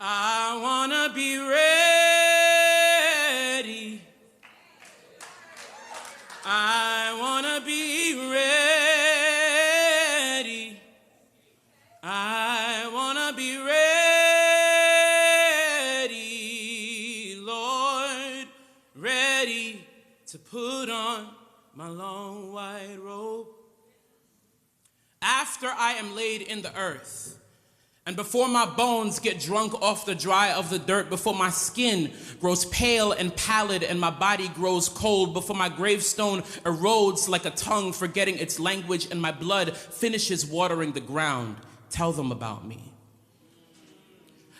I wanna be ready. I wanna be ready. I wanna be ready, Lord, ready to put on my long white robe. After I am laid in the earth, and before my bones get drunk off the dry of the dirt, before my skin grows pale and pallid and my body grows cold, before my gravestone erodes like a tongue forgetting its language and my blood finishes watering the ground, tell them about me.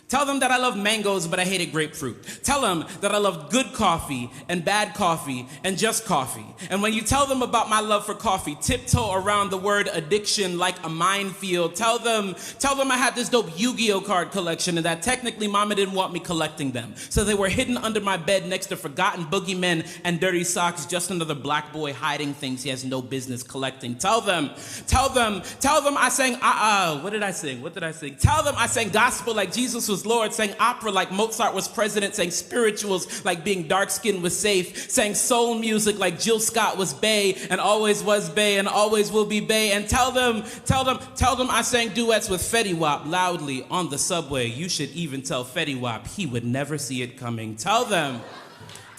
Tell them that I love mangoes, but I hated grapefruit. Tell them that I love good coffee and bad coffee and just coffee. And when you tell them about my love for coffee, tiptoe around the word addiction like a minefield. Tell them I had this dope Yu-Gi-Oh card collection and that technically mama didn't want me collecting them. So they were hidden under my bed next to forgotten boogeymen and dirty socks, just another black boy hiding things he has no business collecting. Tell them I sang, what did I sing? Tell them I sang gospel like Jesus was Lord, sang opera like Mozart was president, sang spirituals like being dark-skinned was safe, sang soul music like Jill Scott was bae and always was bae and always will be bae. And tell them I sang duets with Fetty Wap loudly on the subway. You should even tell Fetty Wap he would never see it coming. Tell them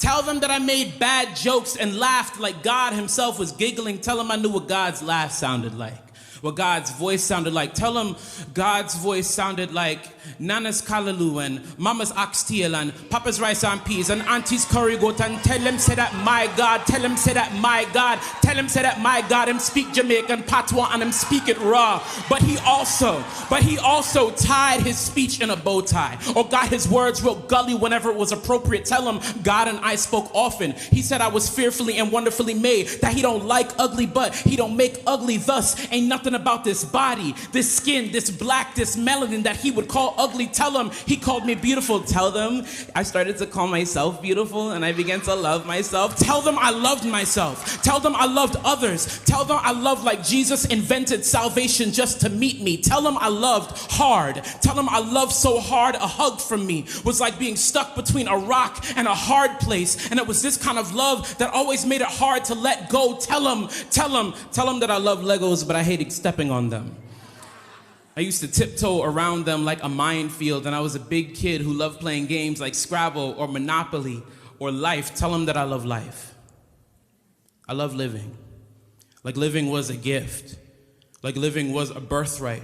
that I made bad jokes and laughed like God himself was giggling. Tell them I knew what God's laugh sounded like, what God's voice sounded like. Tell them God's voice sounded like Nana's kalaloo and Mama's oxtail and Papa's rice and peas and Auntie's curry goat. And tell them say that my God, tell them say that my God, tell them say that my God, him speak Jamaican patois and him speak it raw. But he also tied his speech in a bow tie or got his words real gully whenever it was appropriate. Tell him God and I spoke often. He said I was fearfully and wonderfully made, that he don't like ugly but he don't make ugly. Thus ain't nothing about this body, this skin, this black, this melanin that he would call ugly. Tell them he called me beautiful. Tell them I started to call myself beautiful and I began to love myself. Tell them I loved myself. Tell them I loved others. Tell them I loved like Jesus invented salvation just to meet me. Tell them I loved hard. Tell them I loved so hard a hug from me was like being stuck between a rock and a hard place, and it was this kind of love that always made it hard to let go. Tell them that I love Legos but I hated stepping on them. I used to tiptoe around them like a minefield, and I was a big kid who loved playing games like Scrabble or Monopoly or Life. Tell them that I love life. I love living. Like living was a gift. Like living was a birthright.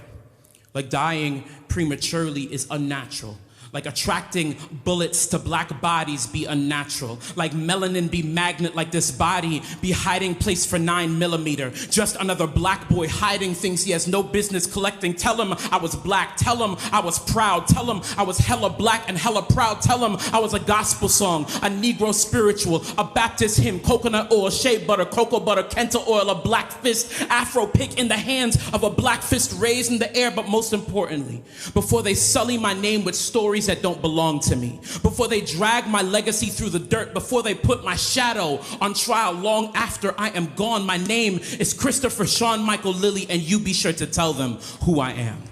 Like dying prematurely is unnatural. Like attracting bullets to black bodies be unnatural. Like melanin be magnet, like this body be hiding place for 9mm. Just another black boy hiding things he has no business collecting. Tell him I was black. Tell him I was proud. Tell him I was hella black and hella proud. Tell him I was a gospel song, a Negro spiritual, a Baptist hymn, coconut oil, shea butter, cocoa butter, Kenta oil, a black fist, Afro pick in the hands of a black fist raised in the air. But most importantly, before they sully my name with stories that don't belong to me, before they drag my legacy through the dirt, before they put my shadow on trial long after I am gone, my name is Christopher Sean Michael Lilley, and you be sure to tell them who I am.